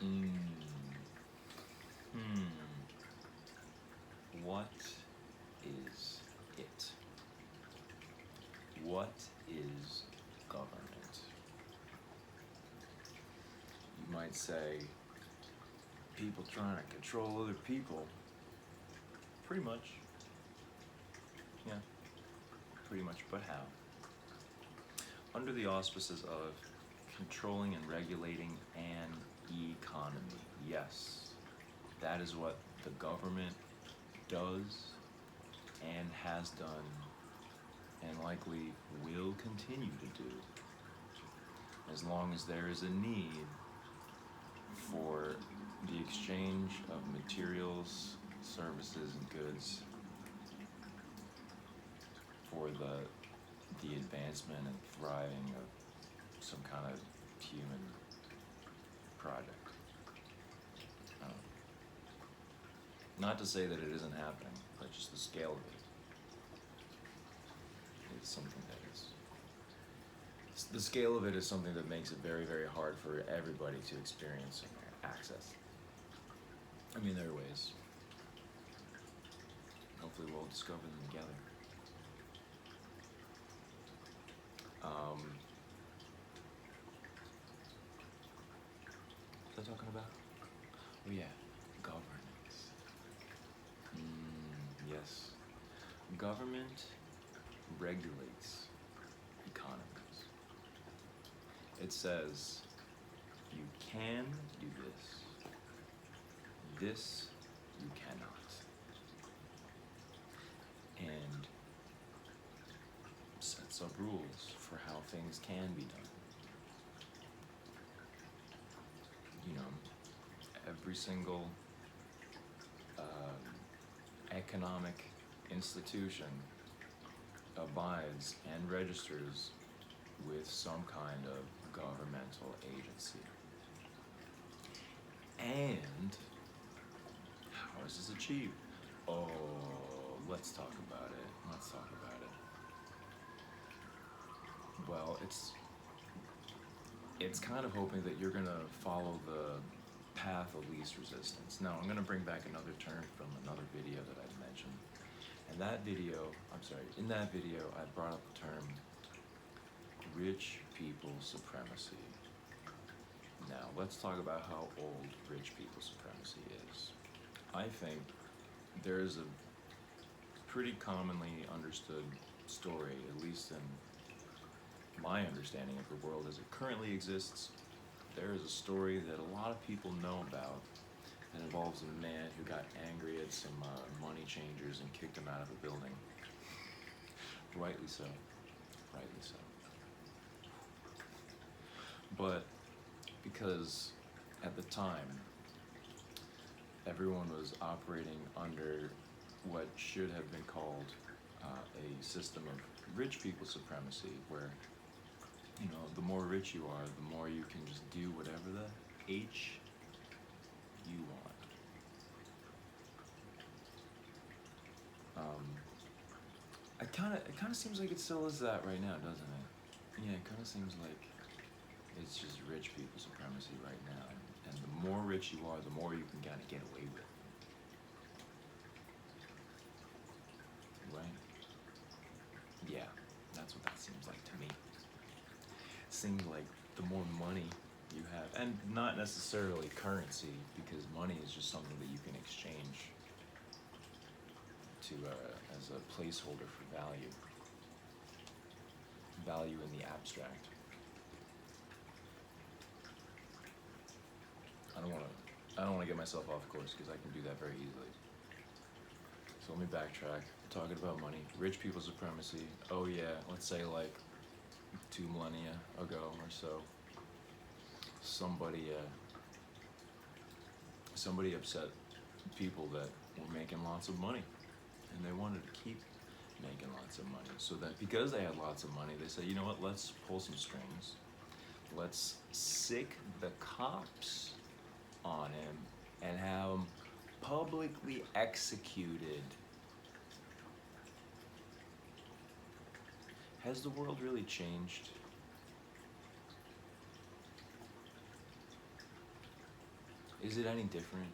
Mm, hmm. What is it? What is government? You might say people trying to control other people. Pretty much. Yeah, pretty much. But how? Under the auspices of controlling and regulating an economy. Yes, that is what the government does and has done and likely will continue to do as long as there is a need for the exchange of materials, services, and goods for the advancement and thriving of some kind of human project. I don't know. Not to say that it isn't happening, but just the scale of it is something that is. The scale of it is something that makes it very, very hard for everybody to experience and access. I mean, there are ways. Hopefully, we'll discover them together. What was I talking about? Oh yeah, governance. Yes. Government regulates economies. It says you can do this you cannot, and sets up rules for how things can be done. You know, every single economic institution abides and registers with some kind of governmental agency. And how is this achieved? Oh, let's talk about it. Let's talk about it. Well, it's kind of hoping that you're gonna follow the path of least resistance. Now, I'm gonna bring back another term from another video that I've mentioned. And in that video, I brought up the term rich people supremacy. Now, let's talk about how old rich people supremacy is. I think there's a pretty commonly understood story, at least in my understanding of the world as it currently exists. There is a story that a lot of people know about that involves a man who got angry at some money changers and kicked them out of a building. Rightly so. Rightly so. But because at the time, everyone was operating under what should have been called a system of rich people supremacy, where, you know, the more rich you are, the more you can just do whatever the H you want. It kind of seems like it still is that right now, doesn't it? Yeah, it kind of seems like it's just rich people supremacy right now, and the more rich you are, the more you can kind of get away with, right? Yeah, that's what that seems like to me. It seems like the more money you have, and not necessarily currency, because money is just something that you can exchange to as a placeholder for value in the abstract. I don't want to get myself off course because I can do that very easily. So let me backtrack. Talking about money, rich people supremacy. Oh yeah, let's say like 2 millennia ago or so, somebody upset people that were making lots of money, and they wanted to keep making lots of money. So that because they had lots of money, they said, you know what, let's pull some strings. Let's sick the cops on him and have him publicly executed. Has the world really changed? Is it any different?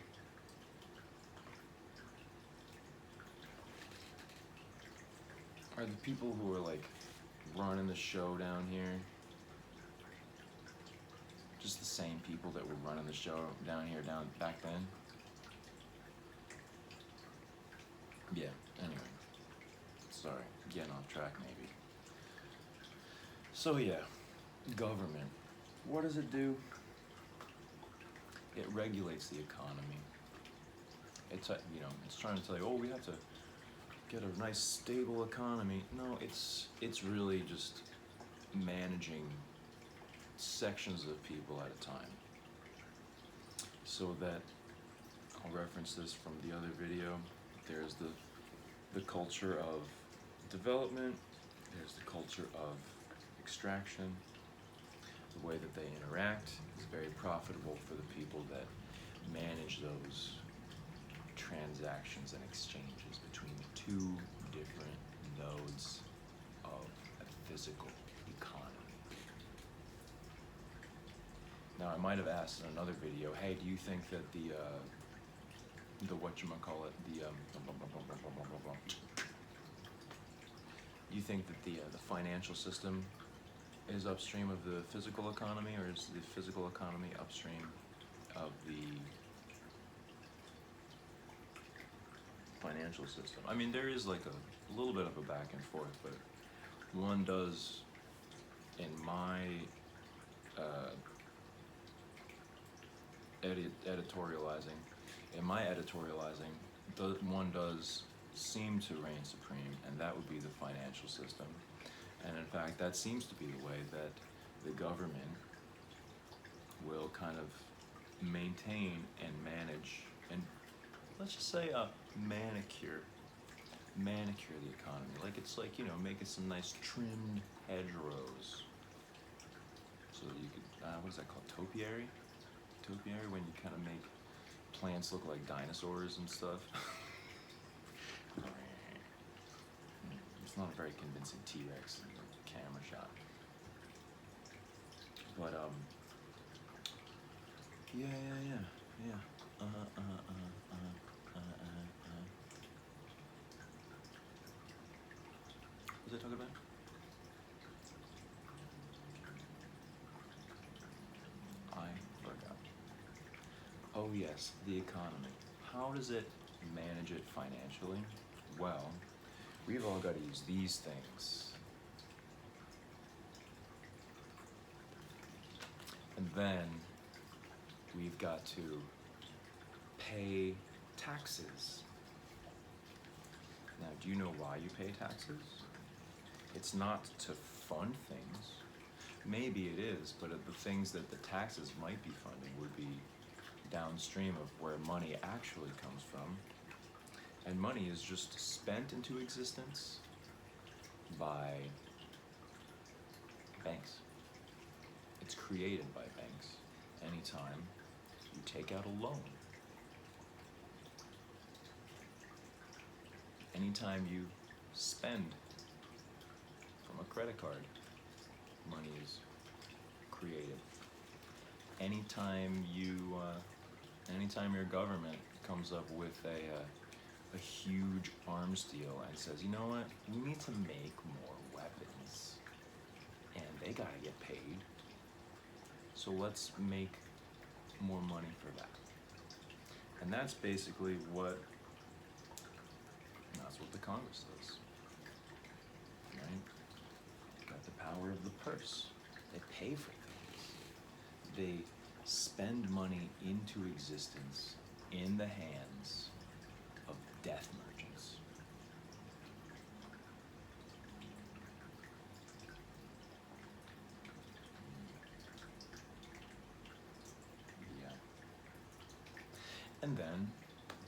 Are the people who are like running the show down here just the same people that were running the show down here back then? Yeah, anyway. Sorry, getting off track maybe. So yeah, government. What does it do? It regulates the economy. It's it's trying to tell you, oh, we have to get a nice stable economy. No, it's really just managing sections of people at a time. So that, I'll reference this from the other video, there's the culture of development, there's the culture of extraction. The way that they interact is very profitable for the people that manage those transactions and exchanges between the two different nodes of a physical economy. Now, I might have asked in another video, hey, do you think that the whatchamacallit, do you think that the financial system is upstream of the physical economy, or is the physical economy upstream of the financial system? I mean, there is like a little bit of a back and forth, but one does, in my editorializing, one does seem to reign supreme, and that would be the financial system. And in fact, that seems to be the way that the government will kind of maintain and manage, and let's just say manicure the economy. Like it's like, making some nice trimmed hedgerows. So that you could, what is that called, topiary? Topiary, when you kind of make plants look like dinosaurs and stuff. It's not a very convincing T-Rex in the camera shot. But, yeah. What was I talking about? I forgot. Oh yes, the economy. How does it manage it financially? Well, we've all got to use these things. And then we've got to pay taxes. Now, do you know why you pay taxes? It's not to fund things. Maybe it is, but the things that the taxes might be funding would be downstream of where money actually comes from. And money is just spent into existence by banks. It's created by banks anytime you take out a loan. Anytime you spend from a credit card, money is created. Anytime your government comes up with a huge arms deal and says, you know what, we need to make more weapons, and they gotta get paid, so let's make more money for that. And that's basically what the Congress does, right? Got the power of the purse. They pay for things. They spend money into existence in the hands of death merchants. Yeah. And then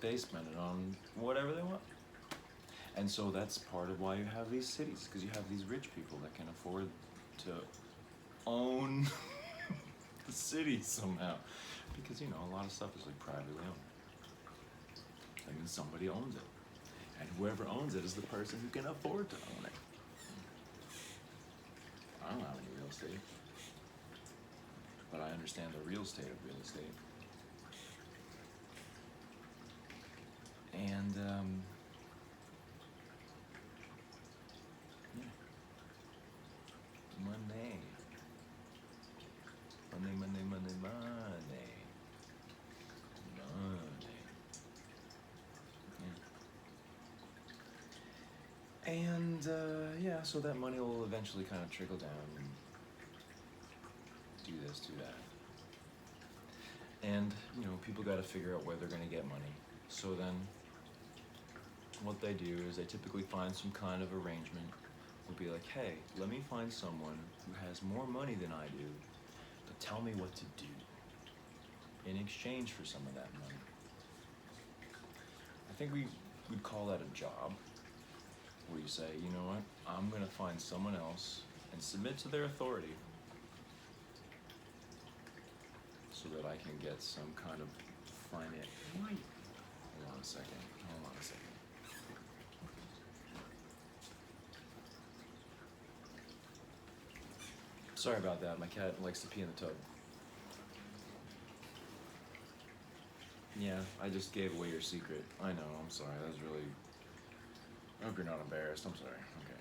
they spend it on whatever they want. And so that's part of why you have these cities, because you have these rich people that can afford to own the city somehow. Because, a lot of stuff is like privately owned. I mean, somebody owns it. And whoever owns it is the person who can afford to own it. I don't have any real estate, but I understand the real estate of real estate. And yeah, Monday. Monday, Monday, Monday, Monday. Monday. Yeah. And yeah, so that money will eventually kind of trickle down and do this, do that. And, you know, people got to figure out where they're going to get money. So then what they do is they typically find some kind of arrangement. They'll be like, hey, let me find someone who has more money than I do, but tell me what to do in exchange for some of that money. I think we'd call that a job, where you say, you know what, I'm going to find someone else and submit to their authority so that I can get some kind of finance. Hold on a second. Hold on a second. Sorry about that. My cat likes to pee in the tub. Yeah, I just gave away your secret. I know, I'm sorry. That was really... I hope you're not embarrassed. I'm sorry. Okay.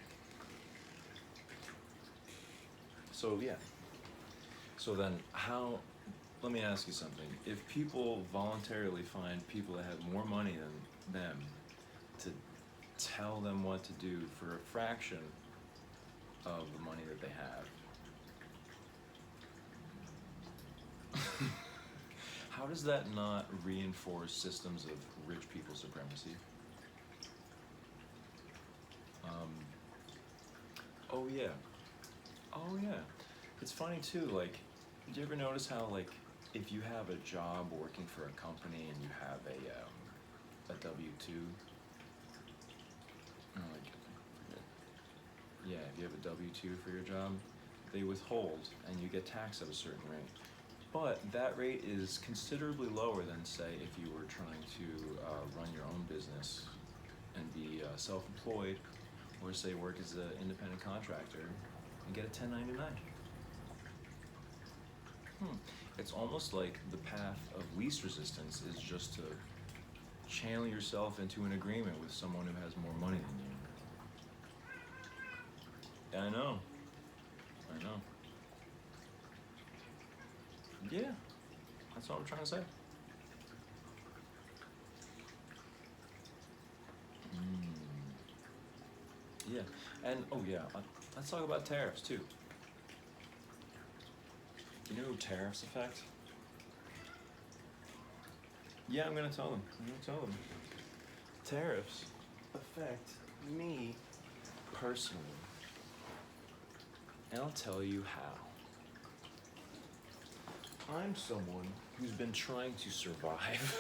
So, yeah. So then, how... Let me ask you something. If people voluntarily find people that have more money than them to tell them what to do for a fraction of the money that they have, how does that not reinforce systems of rich people supremacy? Oh yeah. Oh yeah. It's funny too, like, do you ever notice how, like, if you have a job working for a company and you have a W-2, like, yeah, if you have a W-2 for your job, they withhold and you get taxed at a certain rate. But that rate is considerably lower than, say, if you were trying to run your own business and be self-employed, or say work as an independent contractor and get a 1099. It's almost like the path of least resistance is just to channel yourself into an agreement with someone who has more money than you. Yeah, I know. I know. Yeah, that's what I'm trying to say. Yeah, and oh yeah, let's talk about tariffs too. You know who tariffs affect? Yeah, I'm gonna tell them. Tariffs affect me personally. And I'll tell you how. I'm someone who's been trying to survive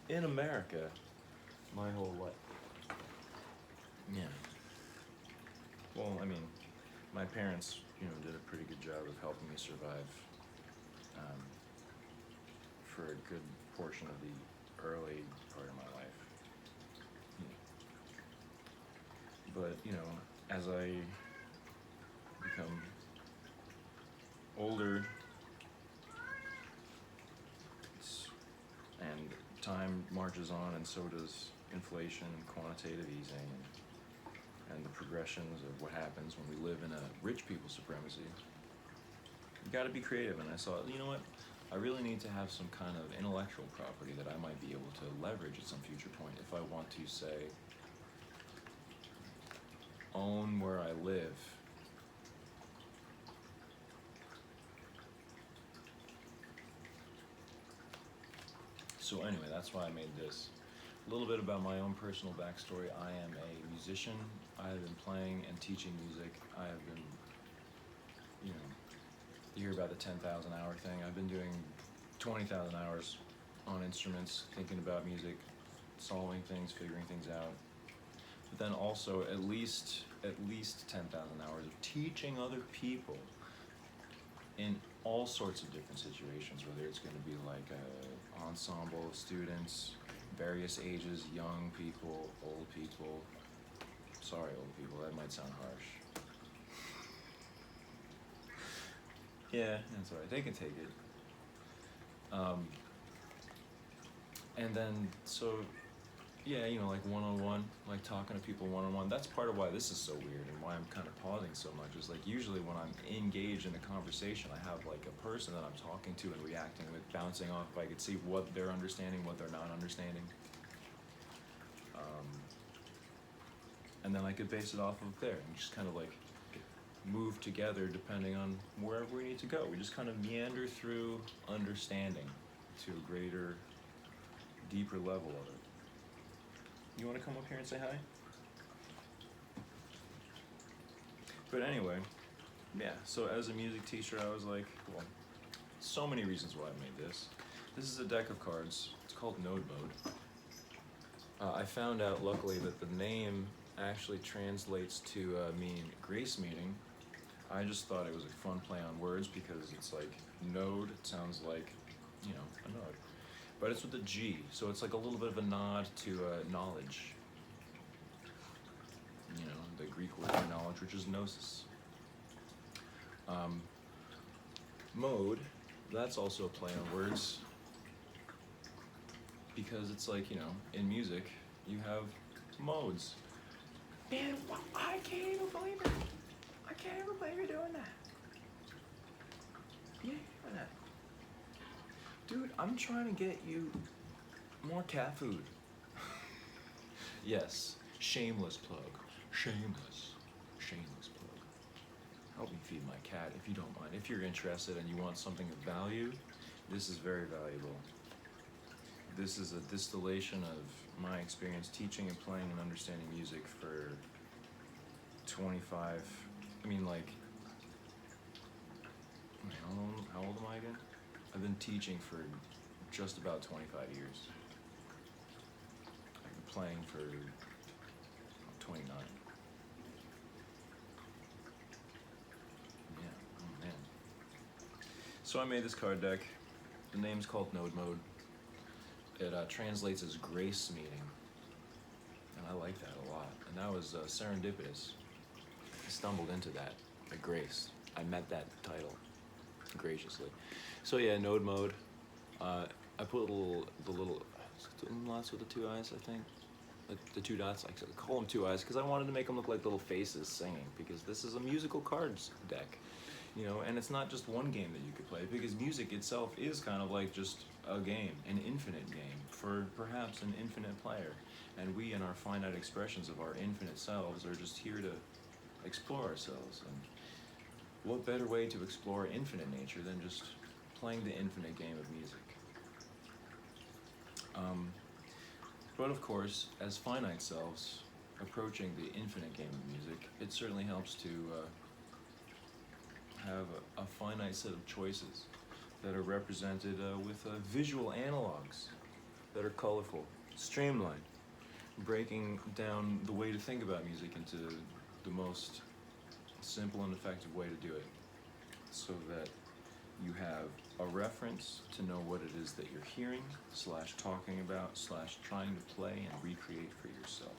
in America my whole life. Yeah. Well, I mean, my parents, did a pretty good job of helping me survive for a good portion of the early part of my life. But, as I become older and time marches on, and so does inflation and quantitative easing and the progressions of what happens when we live in a rich people supremacy, you gotta be creative. And I saw, you know what? I really need to have some kind of intellectual property that I might be able to leverage at some future point if I want to, say, own where I live. So anyway, that's why I made this. A little bit about my own personal backstory. I am a musician. I have been playing and teaching music. I have been, you hear about the 10,000 hour thing. I've been doing 20,000 hours on instruments, thinking about music, solving things, figuring things out. But then also at least 10,000 hours of teaching other people in all sorts of different situations, whether it's going to be like an ensemble of students, various ages, young people, old people. Sorry, old people, that might sound harsh. Yeah, that's all right. They can take it. And then, so Yeah, you know, like one-on-one, like talking to people one-on-one. That's part of why this is so weird and why I'm kind of pausing so much. Is like usually when I'm engaged in a conversation, I have like a person that I'm talking to and reacting with, bouncing off. If I could see what they're understanding, what they're not understanding, um, and then I could base it off of there and just kind of like move together depending on wherever we need to go. We just kind of meander through understanding to a greater, deeper level of it. You want to come up here and say hi? But anyway, yeah, so as a music teacher, I was like, well, so many reasons why I made this. This is a deck of cards. It's called Node Mode. I found out, luckily, that the name actually translates to mean grace meeting. I just thought it was a fun play on words because it's like node, it sounds like, you know, a node. But it's with a G, so it's like a little bit of a nod to knowledge. You know, the Greek word for knowledge, which is gnosis. Mode, that's also a play on words because it's like, you know, in music, you have modes. Man, I can't even believe it. I can't even believe you're doing that. Yeah, you're doing that. Dude, I'm trying to get you more cat food. Yes, shameless plug. Shameless. Shameless plug. Help me feed my cat if you don't mind. If you're interested and you want something of value, this is very valuable. This is a distillation of my experience teaching and playing and understanding music for 25, I mean like, how old am I again? I've been teaching for just about 25 years. I've been playing for 29. Yeah, oh man. So I made this card deck. The name's called Node Mode. It translates as grace meeting. And I like that a lot. And that was serendipitous. I stumbled into that at Grace. I met that title graciously. So yeah, Node Mode. I put the little lots with the two eyes, I think. The two dots, I call them two eyes because I wanted to make them look like little faces singing because this is a musical cards deck. You know, and it's not just one game that you could play because music itself is kind of like just a game, an infinite game for perhaps an infinite player. And we in our finite expressions of our infinite selves are just here to explore ourselves. And what better way to explore infinite nature than just playing the infinite game of music? But of course, as finite selves approaching the infinite game of music, it certainly helps to have a finite set of choices that are represented with visual analogs that are colorful, streamlined, breaking down the way to think about music into the most simple and effective way to do it so that you have a reference to know what it is that you're hearing, / talking about, / trying to play and recreate for yourself.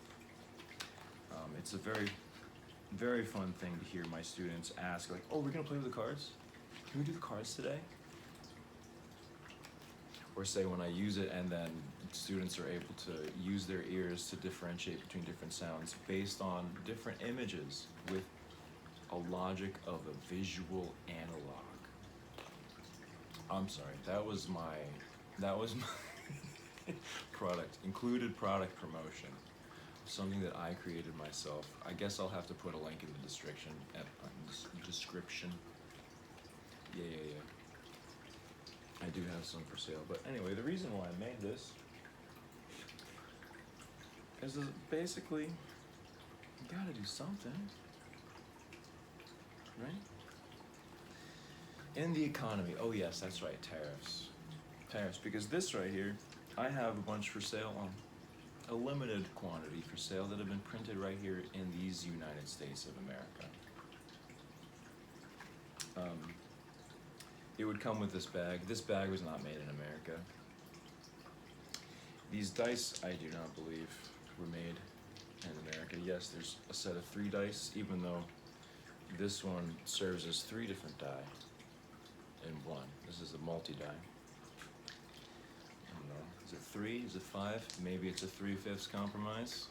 It's a very, very fun thing to hear my students ask, like, oh, we're gonna play with the cards? Can we do the cards today? Or say when I use it and then students are able to use their ears to differentiate between different sounds based on different images with a logic of a visual analog. I'm sorry, that was my included product promotion. Something that I created myself. I guess I'll have to put a link in the description. Yeah. I do have some for sale, but anyway, the reason why I made this is basically you gotta do something, right? In the economy, oh yes, that's right, tariffs, because this right here, I have a bunch for sale on a limited quantity for sale that have been printed right here in these United States of America. It would come with this bag. This bag was not made in America. These dice, I do not believe, were made in America. Yes, there's a set of 3 dice, even though this one serves as 3 different die in one. This is a multi-die. I don't know, is it 3? Is it 5? Maybe it's a 3/5 compromise.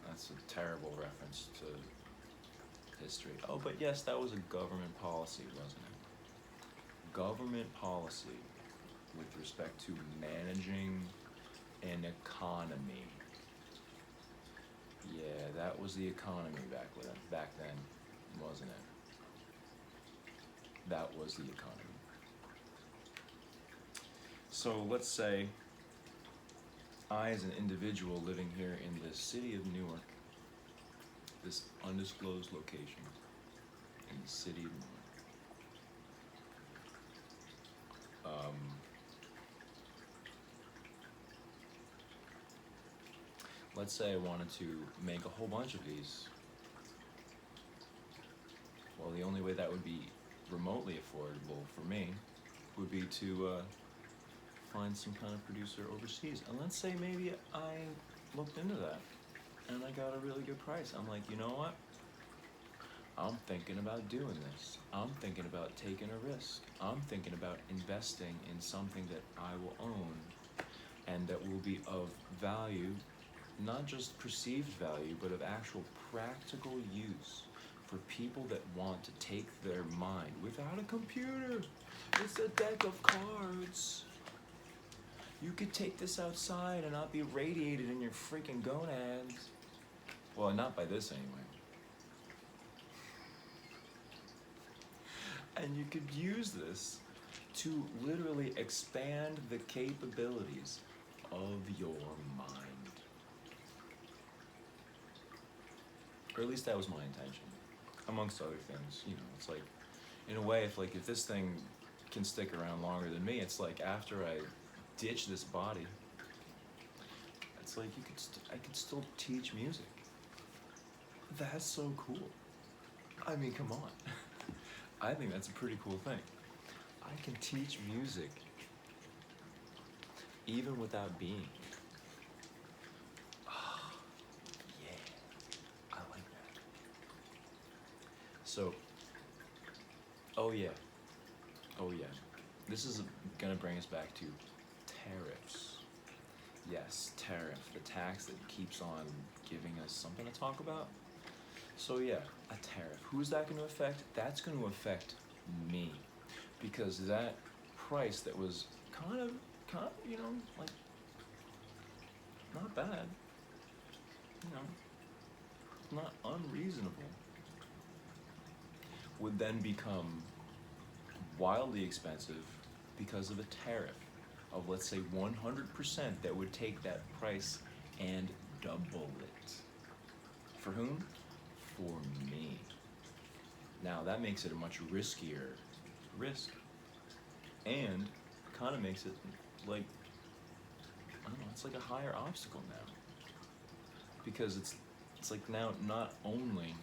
That's a terrible reference to history. Oh, but yes, that was a government policy, wasn't it? Government policy with respect to managing an economy. Yeah, that was the economy back then, wasn't it? That was the economy. So let's say I, as an individual living here in the city of Newark, this undisclosed location in the city of Newark, let's say I wanted to make a whole bunch of these. Well, the only way that would be remotely affordable for me would be to find some kind of producer overseas. And let's say maybe I looked into that and I got a really good price. I'm like, you know what? I'm thinking about doing this. I'm thinking about taking a risk. I'm thinking about investing in something that I will own and that will be of value, not just perceived value, but of actual practical use for people that want to take their mind without a computer. It's a deck of cards. You could take this outside and not be radiated in your freaking gonads. Well, not by this anyway. And you could use this to literally expand the capabilities of your mind. Or at least that was my intention, amongst other things. You know, it's like, in a way, if this thing can stick around longer than me, it's like after I ditch this body, it's like I could still teach music. That's so cool. I mean, come on. I think that's a pretty cool thing. I can teach music even without being. Oh, yeah, I like that. So, oh yeah, this is gonna bring us back to tariffs. Yes, tariff, the tax that keeps on giving us something to talk about. So yeah, a tariff. Who's that going to affect? That's going to affect me, because that price that was kind of, you know, like, not bad, you know, not unreasonable, would then become wildly expensive because of a tariff of, let's say, 100% that would take that price and double it. For whom? For me. Now that makes it a much riskier risk, and kind of makes it like, I don't know, it's like a higher obstacle now, because it's like now not only,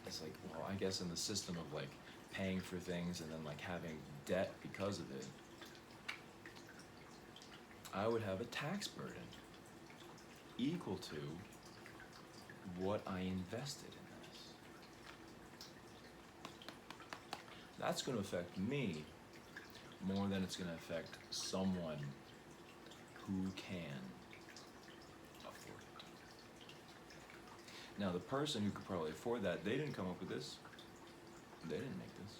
it's like, well, I guess in the system of like paying for things and then like having debt because of it, I would have a tax burden equal to what I invested in this. That's going to affect me more than it's going to affect someone who can afford it. Now, the person who could probably afford that, they didn't come up with this. They didn't make this.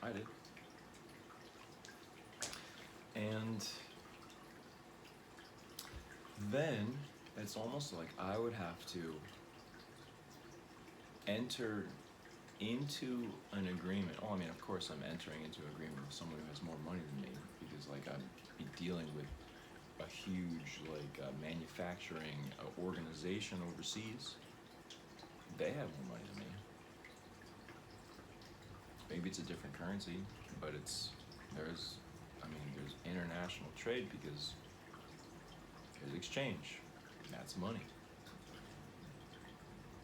I did. And then it's almost like I would have to enter into an agreement. Oh, I mean, of course I'm entering into an agreement with someone who has more money than me, because like I'd be dealing with a huge like manufacturing organization overseas. They have more money than me. Maybe it's a different currency, but there's international trade, because there's exchange. That's money.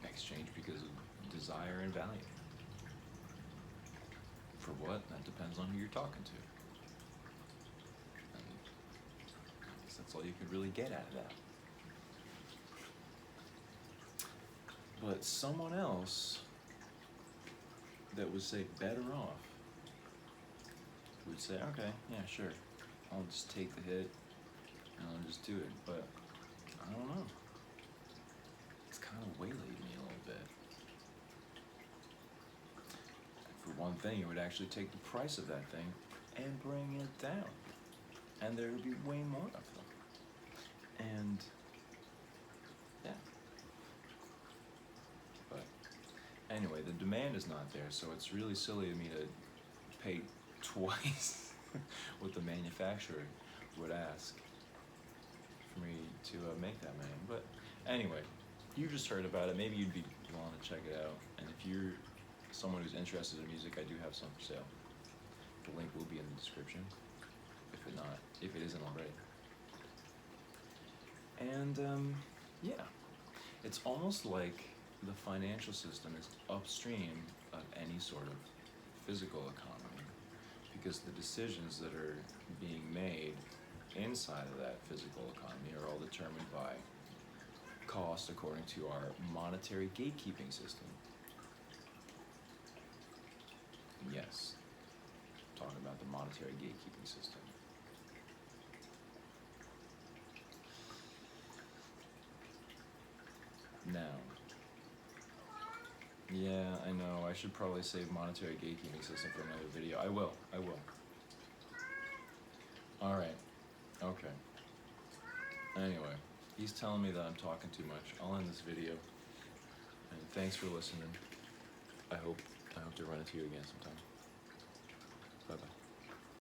Exchange because of desire and value. For what? That depends on who you're talking to. And I guess that's all you could really get out of that. But someone else that was, say, better off would say, okay, yeah, sure, I'll just take the hit and I'll just do it. But I don't know. It's kind of waylaid me a little bit. For one thing, it would actually take the price of that thing and bring it down. And there would be way more of them. And yeah. But anyway, the demand is not there, so it's really silly of me to pay twice what the manufacturer would ask for me to make that many. But anyway, you just heard about it. Maybe you'd be willing to check it out. And if you're someone who's interested in music, I do have some for sale. The link will be in the description, if it isn't already. And yeah, it's almost like the financial system is upstream of any sort of physical economy, because the decisions that are being made inside of that physical economy are all determined by cost according to our monetary gatekeeping system. Yes, talking about the monetary gatekeeping system. Now, yeah, I know, I should probably save monetary gatekeeping system for another video. I will. Alright, okay. Anyway, he's telling me that I'm talking too much. I'll end this video. And thanks for listening. I hope to run into you again sometime.